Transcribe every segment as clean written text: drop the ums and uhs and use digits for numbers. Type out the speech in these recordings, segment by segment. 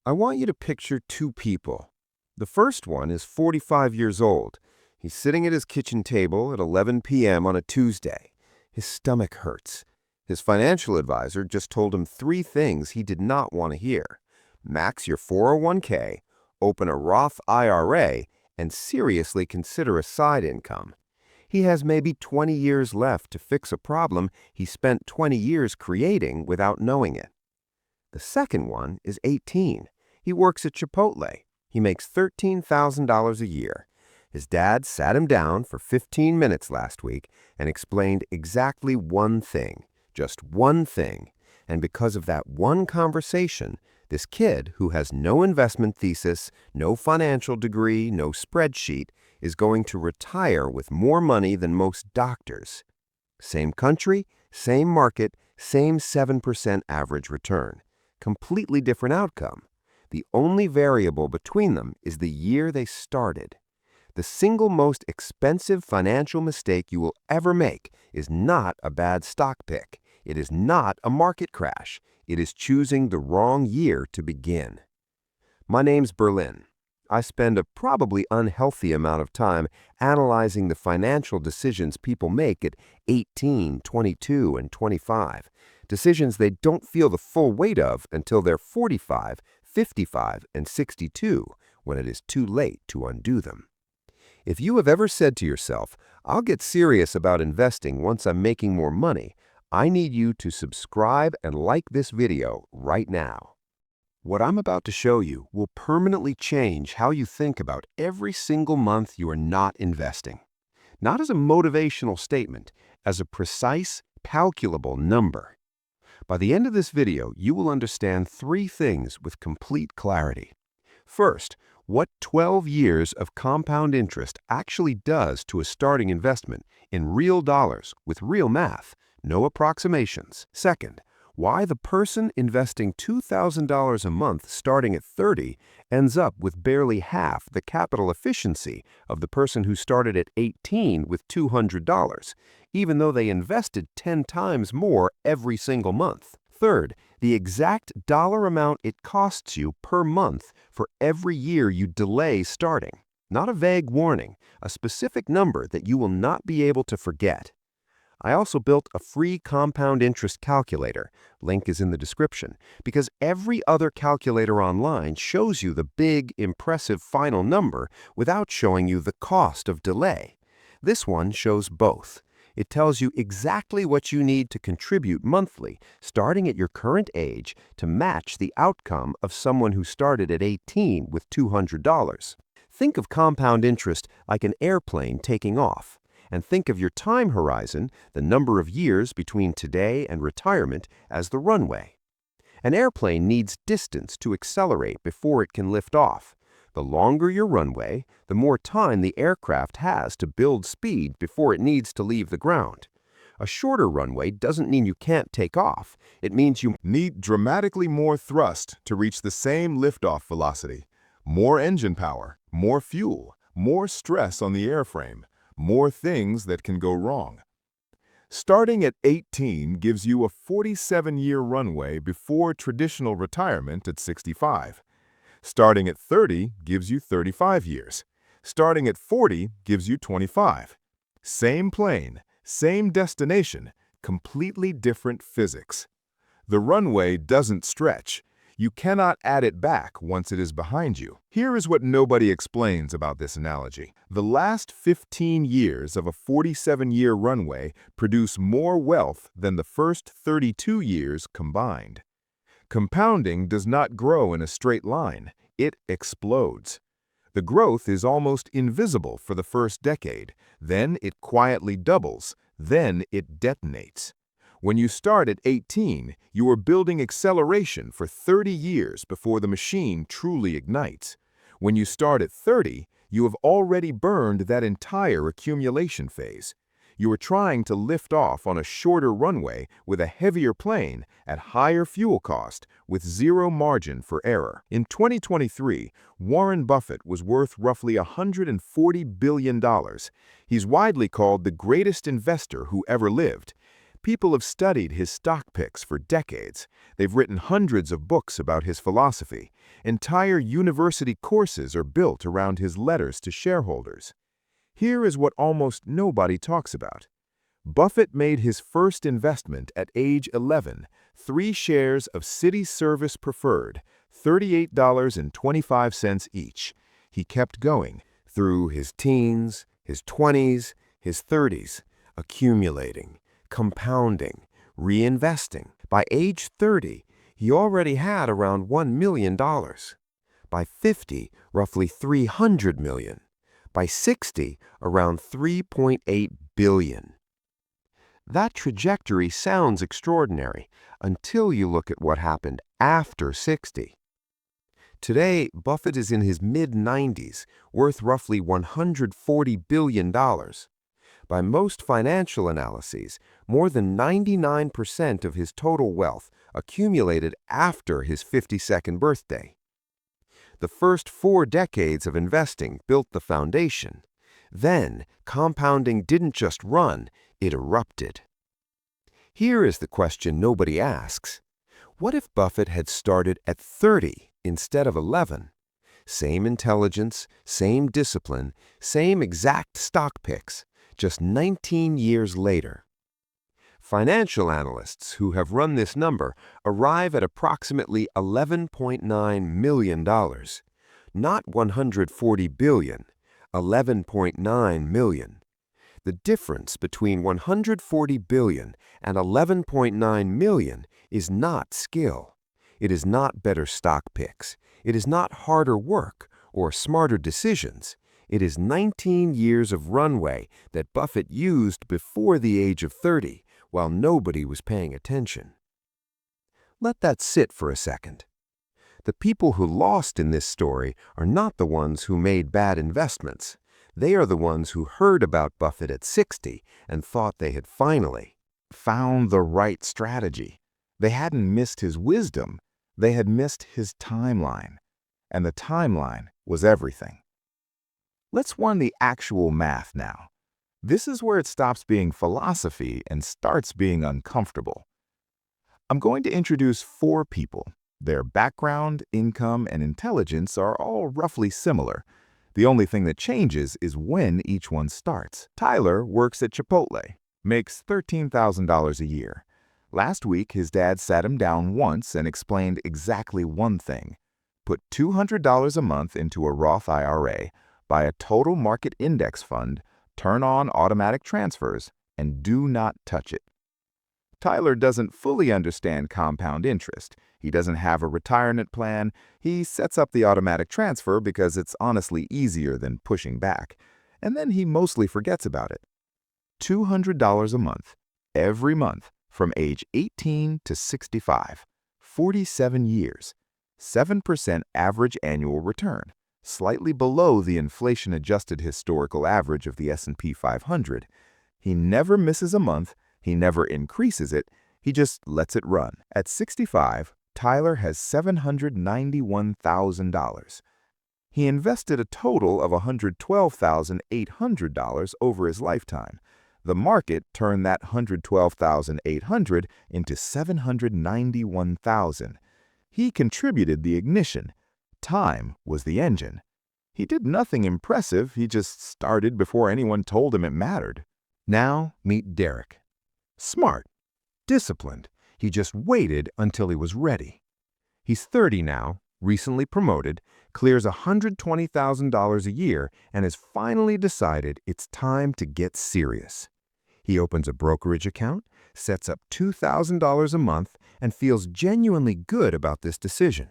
I want you to picture two people. The first one is 45 years old. He's sitting at his kitchen table at 11 p.m. on a Tuesday. His stomach hurts. His financial advisor just told him three things he did not want to hear. Max your 401k, open a Roth IRA, and seriously consider a side income. He has maybe 20 years left to fix a problem he spent 20 years creating without knowing it. The second one is 18. He works at Chipotle. He makes $13,000 a year. His dad sat him down for 15 minutes last week and explained exactly one thing, just one thing. And because of that one conversation, this kid, who has no investment thesis, no financial degree, no spreadsheet, is going to retire with more money than most doctors. Same country, same market, same 7% average return. Completely different outcome. The only variable between them is the year they started. The single most expensive financial mistake you will ever make is not a bad stock pick. It is not a market crash. It is choosing the wrong year to begin. My name's Berlin. I spend a probably unhealthy amount of time analyzing the financial decisions people make at 18, 22, and 25. Decisions they don't feel the full weight of until they're 45, 55, and 62, when it is too late to undo them. If you have ever said to yourself, "I'll get serious about investing once I'm making more money," I need you to subscribe and like this video right now. What I'm about to show you will permanently change how you think about every single month you are not investing. Not as a motivational statement, as a precise, calculable number. By the end of this video, you will understand three things with complete clarity. First, what 12 years of compound interest actually does to a starting investment in real dollars with real math, no approximations. Second, why the person investing $2,000 a month starting at 30 ends up with barely half the capital efficiency of the person who started at 18 with $200, even though they invested 10 times more every single month. Third, the exact dollar amount it costs you per month for every year you delay starting. Not a vague warning, a specific number that you will not be able to forget. I also built a free compound interest calculator, link is in the description, because every other calculator online shows you the big, impressive final number without showing you the cost of delay. This one shows both. It tells you exactly what you need to contribute monthly, starting at your current age, to match the outcome of someone who started at 18 with $200. Think of compound interest like an airplane taking off. And think of your time horizon, the number of years between today and retirement, as the runway. An airplane needs distance to accelerate before it can lift off. The longer your runway, the more time the aircraft has to build speed before it needs to leave the ground. A shorter runway doesn't mean you can't take off. It means you need dramatically more thrust to reach the same liftoff velocity. More engine power, more fuel, more stress on the airframe, more things that can go wrong. Starting at 18 gives you a 47-year runway before traditional retirement at 65. Starting at 30 gives you 35 years. Starting at 40 gives you 25. Same plane, same destination, completely different physics. The runway doesn't stretch. You cannot add it back once it is behind you. Here is what nobody explains about this analogy. The last 15 years of a 47-year runway produce more wealth than the first 32 years combined. Compounding does not grow in a straight line. It explodes. The growth is almost invisible for the first decade. Then it quietly doubles. Then it detonates. When you start at 18, you are building acceleration for 30 years before the machine truly ignites. When you start at 30, you have already burned that entire accumulation phase. You are trying to lift off on a shorter runway with a heavier plane at higher fuel cost with zero margin for error. In 2023, Warren Buffett was worth roughly $140 billion. He's widely called the greatest investor who ever lived. People have studied his stock picks for decades. They've written hundreds of books about his philosophy. Entire university courses are built around his letters to shareholders. Here is what almost nobody talks about. Buffett made his first investment at age 11, 3 shares of City Service Preferred, $38.25 each. He kept going Through his teens, his 20s, his 30s, accumulating, compounding, reinvesting. By age 30, he already had around $1 million. By 50, roughly $300 million. By 60, around $3.8 billion. That trajectory sounds extraordinary until you look at what happened after 60. Today, Buffett is in his mid-90s, worth roughly $140 billion. By most financial analyses, more than 99% of his total wealth accumulated after his 52nd birthday. The first 4 decades of investing built the foundation. Then, compounding didn't just run, it erupted. Here is the question nobody asks. What if Buffett had started at 30 instead of 11? Same intelligence, same discipline, same exact stock picks, just 19 years later. Financial analysts who have run this number arrive at approximately $11.9 million. Not $140 billion, $11.9 million. The difference between $140 billion and $11.9 million is not skill. It is not better stock picks. It is not harder work or smarter decisions. It is 19 years of runway that Buffett used before the age of 30 while nobody was paying attention. Let that sit for a second. The people who lost in this story are not the ones who made bad investments. They are the ones who heard about Buffett at 60 and thought they had finally found the right strategy. They hadn't missed his wisdom. They had missed his timeline. And the timeline was everything. Let's run the actual math now. This is where it stops being philosophy and starts being uncomfortable. I'm going to introduce 4 people. Their background, income, and intelligence are all roughly similar. The only thing that changes is when each one starts. Tyler works at Chipotle, makes $13,000 a year. Last week, his dad sat him down once and explained exactly one thing. Put $200 a month into a Roth IRA, buy a total market index fund, turn on automatic transfers, and do not touch it. Tyler doesn't fully understand compound interest. He doesn't have a retirement plan. He sets up the automatic transfer because it's honestly easier than pushing back. And then he mostly forgets about it. $200 a month, every month, from age 18 to 65, 47 years, 7% average annual return, slightly below the inflation-adjusted historical average of the S&P 500. He never misses a month. He never increases it. He just lets it run. At 65, Tyler has $791,000. He invested a total of $112,800 over his lifetime. The market turned that $112,800 into $791,000. He contributed the ignition. Time was the engine. He did nothing impressive. He just started before anyone told him it mattered. Now meet Derek. Smart, disciplined. He just waited until he was ready. He's 30 now, recently promoted, clears $120,000 a year, and has finally decided it's time to get serious. He opens a brokerage account, sets up $2,000 a month, and feels genuinely good about this decision.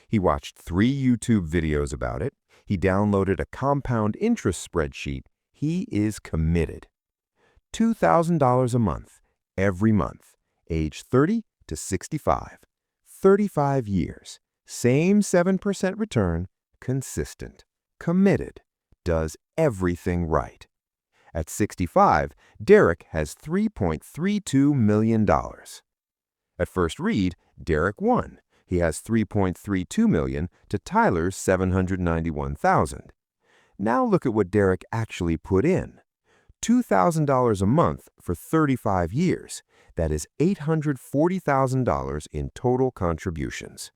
He watched 3 YouTube videos about it. He downloaded a compound interest spreadsheet. He is committed. $2,000 a month, every month, age 30 to 65, 35 years, same 7% return, consistent, committed, does everything right. At 65, Derek has $3.32 million. At first read, Derek won. He has $3.32 million to Tyler's $791,000. Now look at what Derek actually put in. $2,000 a month for 35 years. That is $840,000 in total contributions.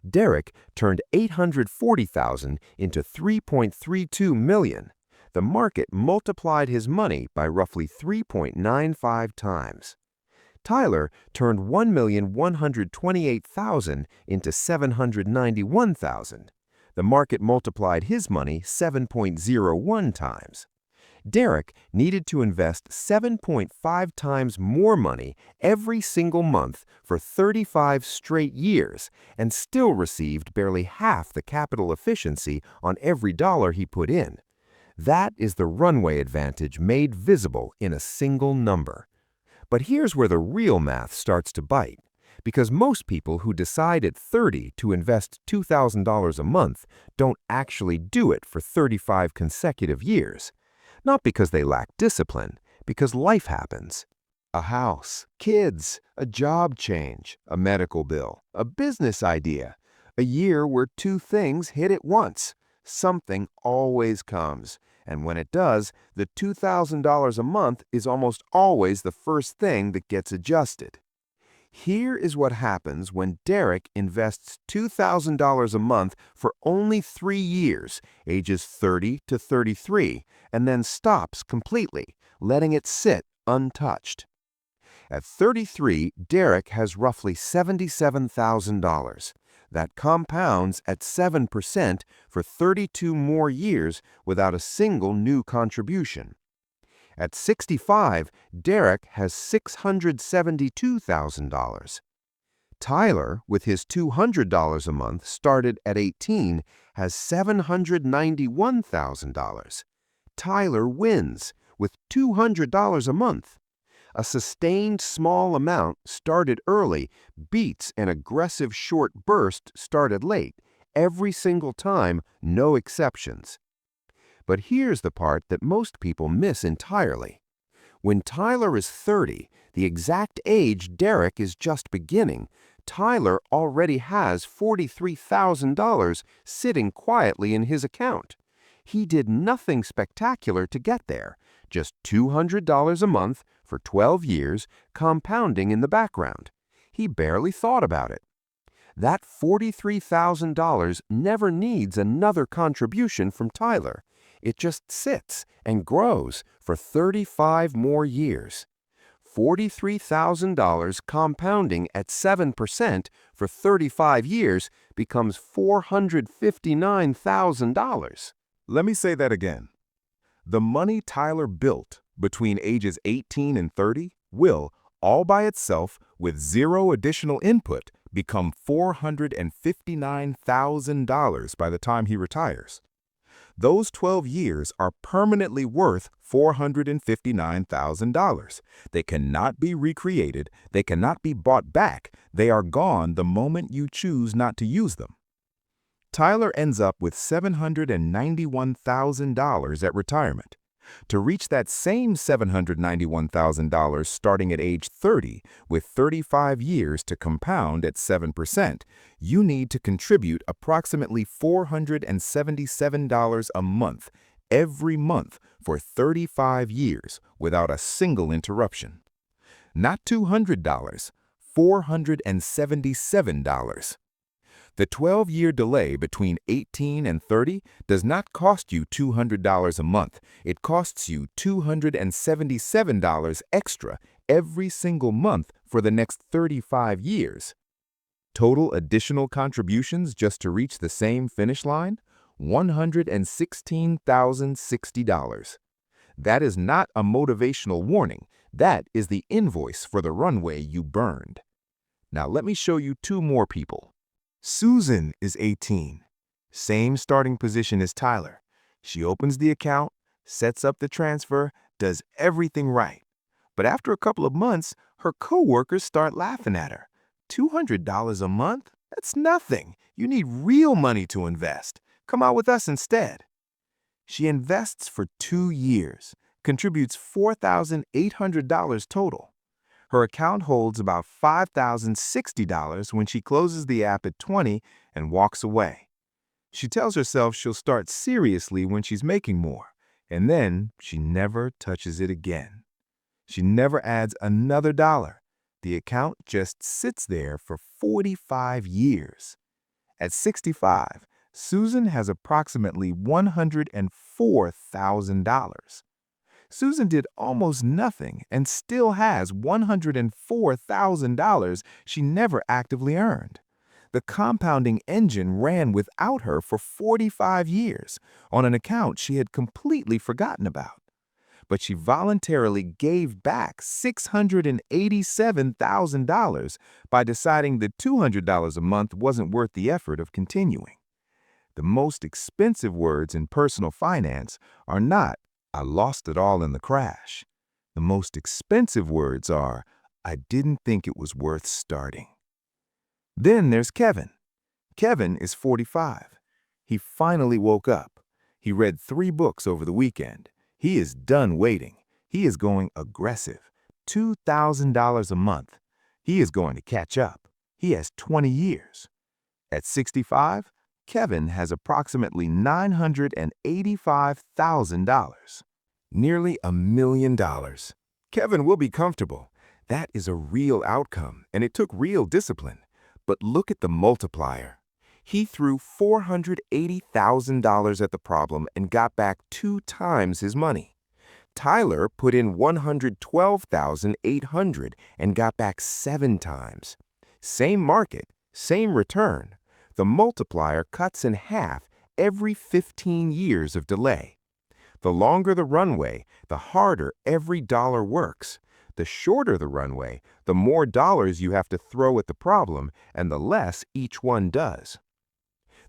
Derek turned $840,000 into $3.32 million. The market multiplied his money by roughly 3.95 times. Tyler turned $1,128,000 into $791,000. The market multiplied his money 7.01 times. Derek needed to invest 7.5 times more money every single month for 35 straight years and still received barely half the capital efficiency on every dollar he put in. That is the runway advantage made visible in a single number. But here's where the real math starts to bite. Because most people who decide at 30 to invest $2,000 a month don't actually do it for 35 consecutive years. Not because they lack discipline, because life happens. A house, kids, a job change, a medical bill, a business idea, a year where two things hit at once. Something always comes, and when it does, the $2,000 a month is almost always the first thing that gets adjusted. Here is what happens when Derek invests $2,000 a month for only 3 years, ages 30 to 33, and then stops completely, letting it sit untouched. At 33, Derek has roughly $77,000. That compounds at 7% for 32 more years without a single new contribution. At 65, Derek has $672,000. Tyler, with his $200 a month started at 18, has $791,000. Tyler wins with $200 a month. A sustained small amount started early beats an aggressive short burst started late, every single time, no exceptions. But here's the part that most people miss entirely. When Tyler is 30, the exact age Derek is just beginning, Tyler already has $43,000 sitting quietly in his account. He did nothing spectacular to get there, just $200 a month for 12 years, compounding in the background. He barely thought about it. That $43,000 never needs another contribution from Tyler. It just sits and grows for 35 more years. $43,000 compounding at 7% for 35 years becomes $459,000. Let me say that again. The money Tyler built between ages 18 and 30 will, all by itself, with zero additional input, become $459,000 by the time he retires. Those 12 years are permanently worth $459,000. They cannot be recreated. They cannot be bought back. They are gone the moment you choose not to use them. Tyler ends up with $791,000 at retirement. To reach that same $791,000 starting at age 30, with 35 years to compound at 7%, you need to contribute approximately $477 a month, every month, for 35 years without a single interruption. Not $200, $477. The 12-year delay between 18 and 30 does not cost you $200 a month. It costs you $277 extra every single month for the next 35 years. Total additional contributions just to reach the same finish line? $116,060. That is not a motivational warning. That is the invoice for the runway you burned. Now let me show you two more people. Susan is 18. Same starting position as Tyler. She opens the account, sets up the transfer, does everything right. But after a couple of months, her coworkers start laughing at her. $200 a month? That's nothing. You need real money to invest. Come out with us instead. She invests for 2 years, contributes $4,800 total. Her account holds about $5,060 when she closes the app at 20 and walks away. She tells herself she'll start seriously when she's making more. And then she never touches it again. She never adds another dollar. The account just sits there for 45 years. At 65, Susan has approximately $104,000. Susan did almost nothing and still has $104,000 she never actively earned. The compounding engine ran without her for 45 years on an account she had completely forgotten about. But she voluntarily gave back $687,000 by deciding that $200 a month wasn't worth the effort of continuing. The most expensive words in personal finance are not, "I lost it all in the crash." The most expensive words are, "I didn't think it was worth starting." Then there's Kevin. Kevin is 45. He finally woke up. He read 3 books over the weekend. He is done waiting. He is going aggressive. $2,000 a month. He is going to catch up. He has 20 years. At 65, Kevin has approximately $985,000. Nearly $1 million. Kevin will be comfortable. That is a real outcome, and it took real discipline. But look at the multiplier. He threw $480,000 at the problem and got back 2 times his money. Tyler put in $112,800 and got back 7 times. Same market, same return. The multiplier cuts in half every 15 years of delay. The longer the runway, the harder every dollar works. The shorter the runway, the more dollars you have to throw at the problem and the less each one does.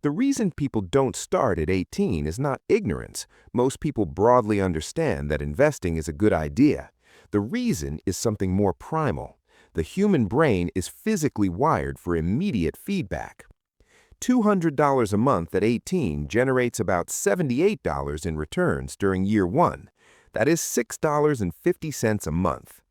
The reason people don't start at 18 is not ignorance. Most people broadly understand that investing is a good idea. The reason is something more primal. The human brain is physically wired for immediate feedback. $200 a month at 18 generates about $78 in returns during year 1. That is $6.50 a month.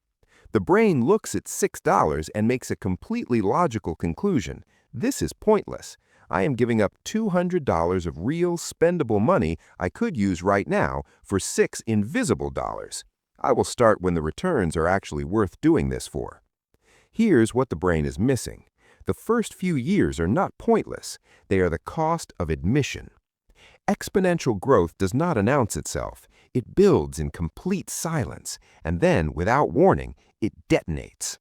The brain looks at $6 and makes a completely logical conclusion. This is pointless. I am giving up $200 of real, spendable money I could use right now for 6 invisible dollars. I will start when the returns are actually worth doing this for. Here's what the brain is missing. The first few years are not pointless. They are the cost of admission. Exponential growth does not announce itself. It builds in complete silence, and then, without warning, it detonates.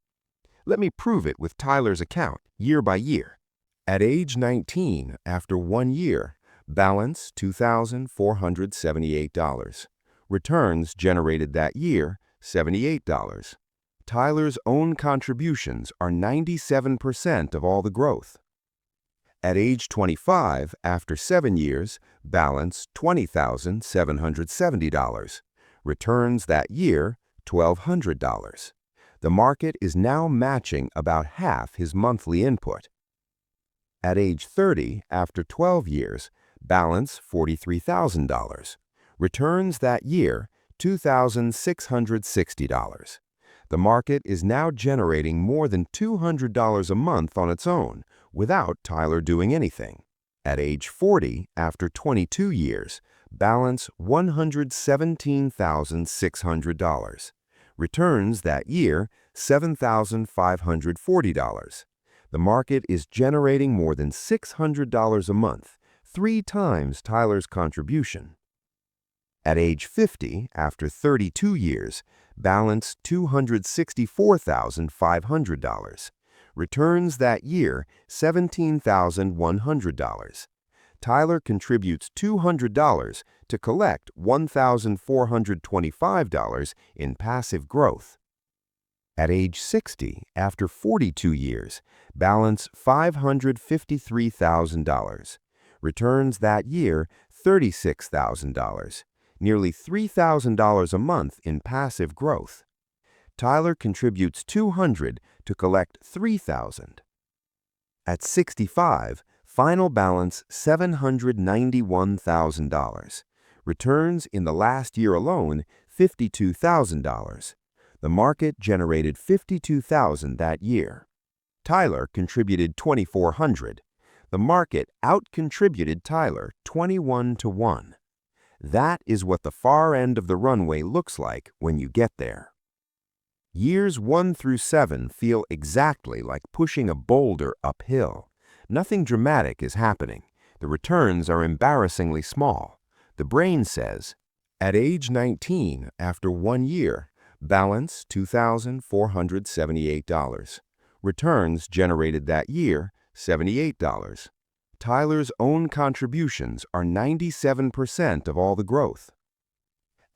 Let me prove it with Tyler's account, year by year. At age 19, after 1 year, balance $2,478. Returns generated that year, $78. Tyler's own contributions are 97% of all the growth. At age 25, after 7 years, balance $20,770. Returns that year, $1,200. The market is now matching about half his monthly input. At age 30, after 12 years, balance $43,000. Returns that year, $2,660. The market is now generating more than $200 a month on its own, without Tyler doing anything. At age 40, after 22 years, balance $117,600. Returns that year, $7,540. The market is generating more than $600 a month, 3 times Tyler's contribution. At age 50, after 32 years, balance $264,500. Returns that year, $17,100. Tyler contributes $200 to collect $1,425 in passive growth. At age 60, after 42 years, balance $553,000. Returns that year, $36,000. Nearly $3,000 a month in passive growth. Tyler contributes $200 to collect $3,000. At 65, final balance $791,000. Returns in the last year alone, $52,000. The market generated $52,000 that year. Tyler contributed $2,400. The market out-contributed Tyler 21 to 1. That is what the far end of the runway looks like when you get there. Years 1 through 7 feel exactly like pushing a boulder uphill. Nothing dramatic is happening. The returns are embarrassingly small. The brain says, at age 19, after 1 year, balance $2,478. Returns generated that year, $78. Tyler's own contributions are 97% of all the growth.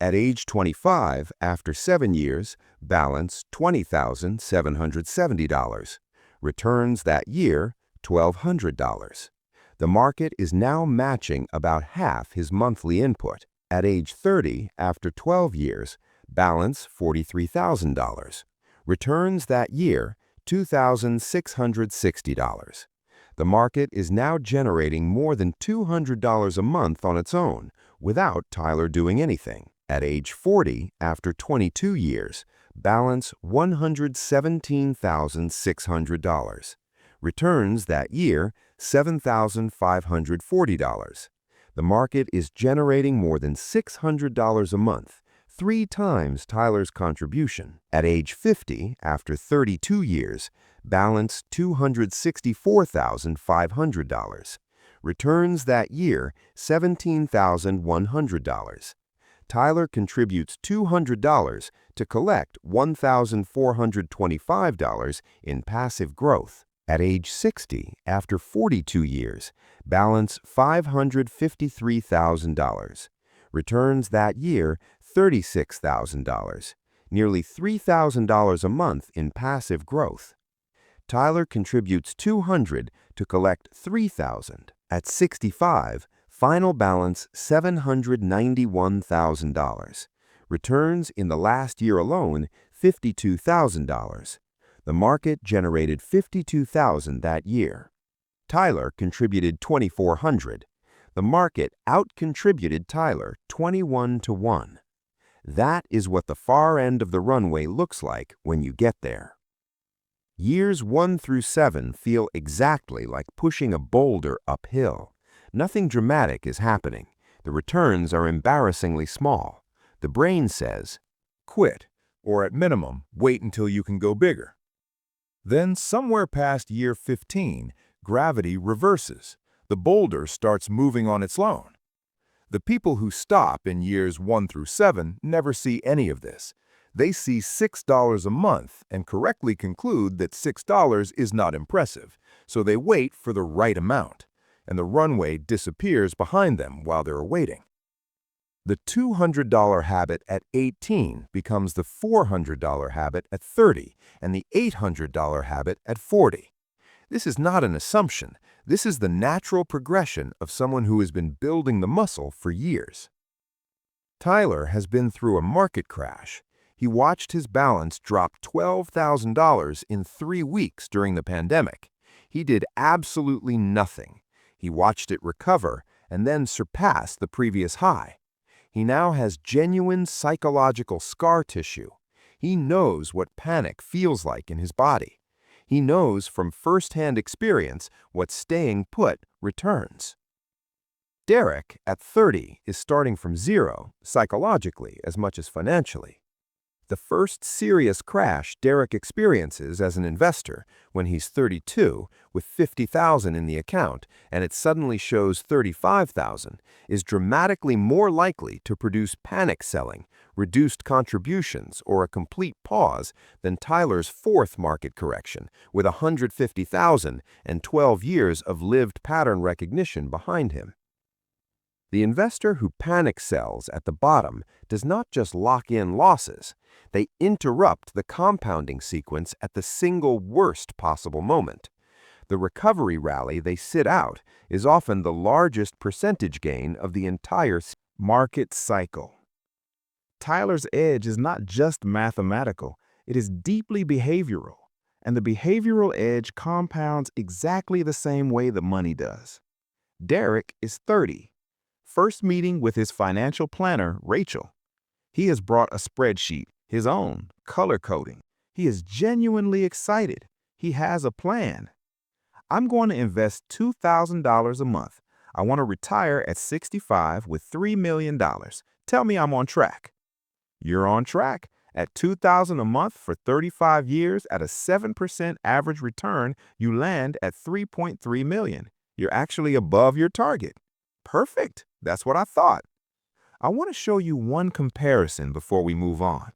At age 25, after 7 years, balance $20,770. Returns that year, $1,200. The market is now matching about half his monthly input. At age 30, after 12 years, balance $43,000. Returns that year, $2,660. The market is now generating more than $200 a month on its own, without Tyler doing anything. At age 40, after 22 years, balance $117,600. Returns that year, $7,540. The market is generating more than $600 a month, 3 times Tyler's contribution. At age 50, after 32 years, balance $264,500. Returns that year, $17,100. Tyler contributes $200 to collect $1,425 in passive growth. At age 60, after 42 years, balance $553,000. Returns that year, $36,000, nearly $3,000 a month in passive growth. Tyler contributes $200 to collect $3,000. At 65, final balance $791,000. Returns in the last year alone, $52,000. The market generated $52,000 that year. Tyler contributed $2,400. The market out-contributed Tyler 21 to 1. That is what the far end of the runway looks like when you get there. Years 1 through 7 feel exactly like pushing a boulder uphill. Nothing dramatic is happening. The returns are embarrassingly small. The brain says, Quit, or at minimum, wait until you can go bigger. Then, somewhere past year 15, gravity reverses. The boulder starts moving on its own. The people who stop in years 1 through 7 never see any of this. They see $6 a month and correctly conclude that $6 is not impressive, so they wait for the right amount, and the runway disappears behind them while they're waiting. The $200 habit at 18 becomes the $400 habit at 30 and the $800 habit at 40. This is not an assumption. This is the natural progression of someone who has been building the muscle for years. Tyler has been through a market crash. He watched his balance drop $12,000 in 3 weeks during the pandemic. He did absolutely nothing. He watched it recover and then surpass the previous high. He now has genuine psychological scar tissue. He knows what panic feels like in his body. He knows from first-hand experience what staying put returns. Derek, at 30, is starting from zero, psychologically as much as financially. The first serious crash Derek experiences as an investor when he's 32 with $50,000 in the account and it suddenly shows $35,000 is dramatically more likely to produce panic selling, reduced contributions, or a complete pause than Tyler's fourth market correction with $150,000 and 12 years of lived pattern recognition behind him. The investor who panic sells at the bottom does not just lock in losses. They interrupt the compounding sequence at the single worst possible moment. The recovery rally they sit out is often the largest percentage gain of the entire market cycle. Tyler's edge is not just mathematical, it is deeply behavioral, and the behavioral edge compounds exactly the same way the money does. Derek is 30. First meeting with his financial planner, Rachel. He has brought a spreadsheet, his own, color coding. He is genuinely excited. He has a plan. I'm going to invest $2,000 a month. I want to retire at 65 with $3 million. Tell me I'm on track. You're on track. At $2,000 a month for 35 years at a 7% average return, you land at $3.3 million. You're actually above your target. Perfect. That's what I thought. I want to show you one comparison before we move on.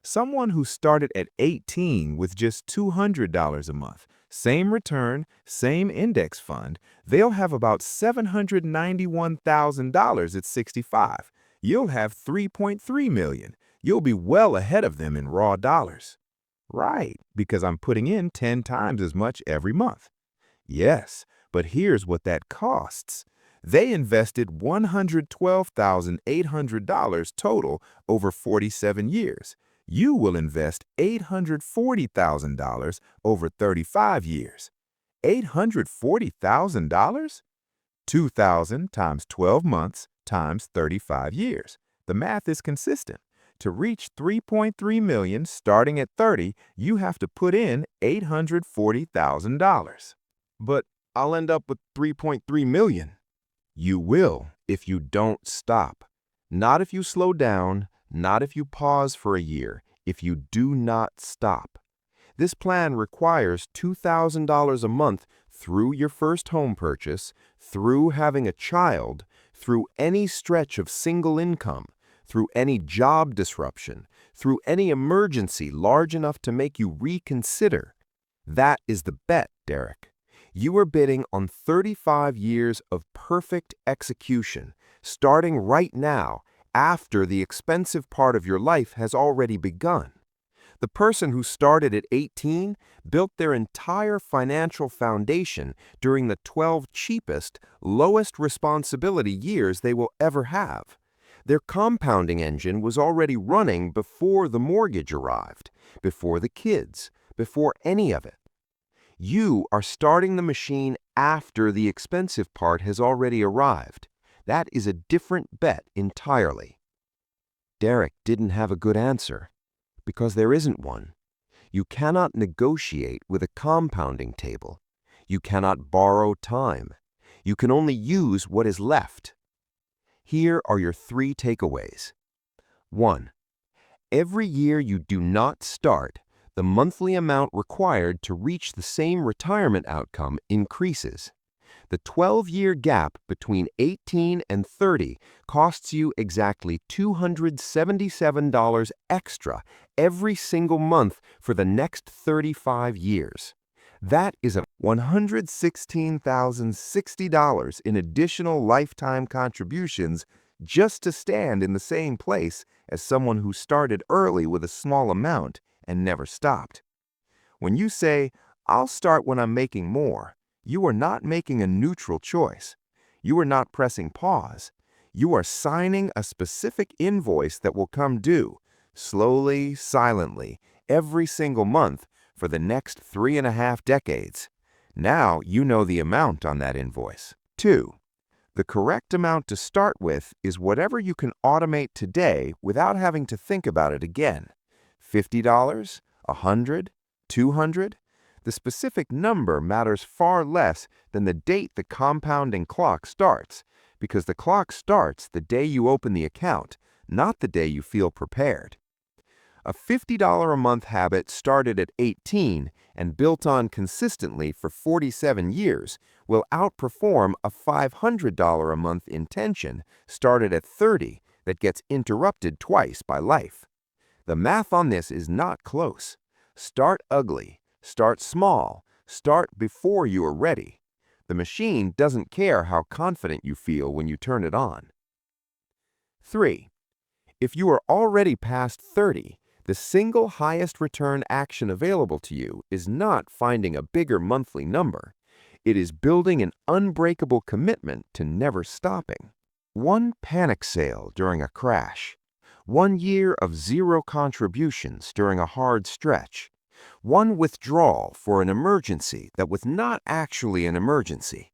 Someone who started at 18 with just $200 a month, same return, same index fund, they'll have about $791,000 at 65. You'll have $3.3 million. You'll be well ahead of them in raw dollars. Right, because I'm putting in 10 times as much every month. Yes, but here's what that costs. They invested $112,800 total over 47 years. You will invest $840,000 over 35 years. $840,000? 2,000 times 12 months times 35 years. The math is consistent. To reach $3.3 million starting at 30, you have to put in $840,000. But I'll end up with $3.3 million. You will if you don't stop. Not if you slow down, not if you pause for a year, if you do not stop. This plan requires $2,000 a month through your first home purchase, through having a child, through any stretch of single income, through any job disruption, through any emergency large enough to make you reconsider. That is the bet, Derek. You are bidding on 35 years of perfect execution, starting right now, after the expensive part of your life has already begun. The person who started at 18 built their entire financial foundation during the 12 cheapest, lowest responsibility years they will ever have. Their compounding engine was already running before the mortgage arrived, before the kids, before any of it. You are starting the machine after the expensive part has already arrived. That is a different bet entirely. Derek didn't have a good answer, because there isn't one. You cannot negotiate with a compounding table. You cannot borrow time. You can only use what is left. Here are your 3 takeaways. 1. Every year you do not start, the monthly amount required to reach the same retirement outcome increases. The 12-year gap between 18 and 30 costs you exactly $277 extra every single month for the next 35 years. That is $116,060 in additional lifetime contributions just to stand in the same place as someone who started early with a small amount and never stopped. When you say, "I'll start when I'm making more," you are not making a neutral choice. You are not pressing pause. You are signing a specific invoice that will come due, slowly, silently, every single month for the next 3.5 decades. Now you know the amount on that invoice. 2. The correct amount to start with is whatever you can automate today without having to think about it again. $50, $100, $200? The specific number matters far less than the date the compounding clock starts, because the clock starts the day you open the account, not the day you feel prepared. A $50 a month habit started at 18 and built on consistently for 47 years will outperform a $500 a month intention started at 30 that gets interrupted twice by life. The math on this is not close. Start ugly. Start small. Start before you are ready. The machine doesn't care how confident you feel when you turn it on. 3. If you are already past 30, the single highest return action available to you is not finding a bigger monthly number. It is building an unbreakable commitment to never stopping. One panic sale during a crash. 1 year of zero contributions during a hard stretch. One withdrawal for an emergency that was not actually an emergency.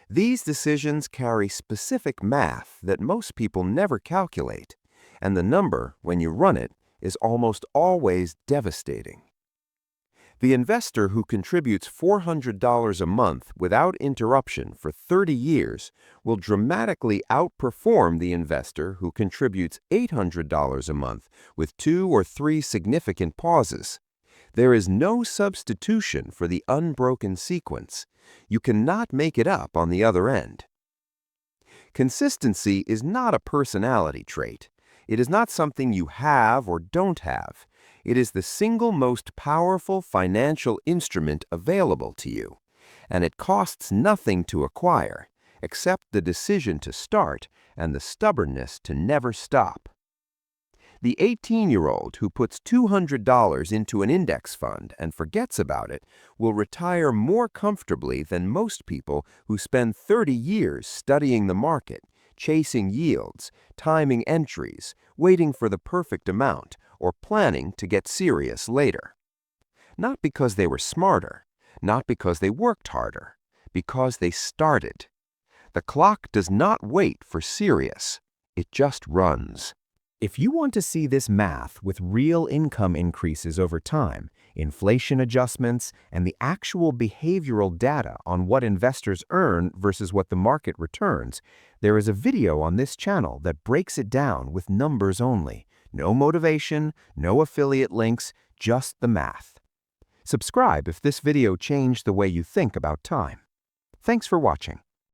These decisions carry specific math that most people never calculate, and the number, when you run it, is almost always devastating. The investor who contributes $400 a month without interruption for 30 years will dramatically outperform the investor who contributes $800 a month with 2 or 3 significant pauses. There is no substitution for the unbroken sequence. You cannot make it up on the other end. Consistency is not a personality trait. It is not something you have or don't have. It is the single most powerful financial instrument available to you, and it costs nothing to acquire, except the decision to start and the stubbornness to never stop. The 18-year-old who puts $200 into an index fund and forgets about it will retire more comfortably than most people who spend 30 years studying the market, chasing yields, timing entries, waiting for the perfect amount, or planning to get serious later. Not because they were smarter, not because they worked harder, because they started. The clock does not wait for serious, it just runs. If you want to see this math with real income increases over time, inflation adjustments, and the actual behavioral data on what investors earn versus what the market returns, there is a video on this channel that breaks it down with numbers only. No motivation, no affiliate links, just the math. Subscribe if this video changed the way you think about time. Thanks for watching.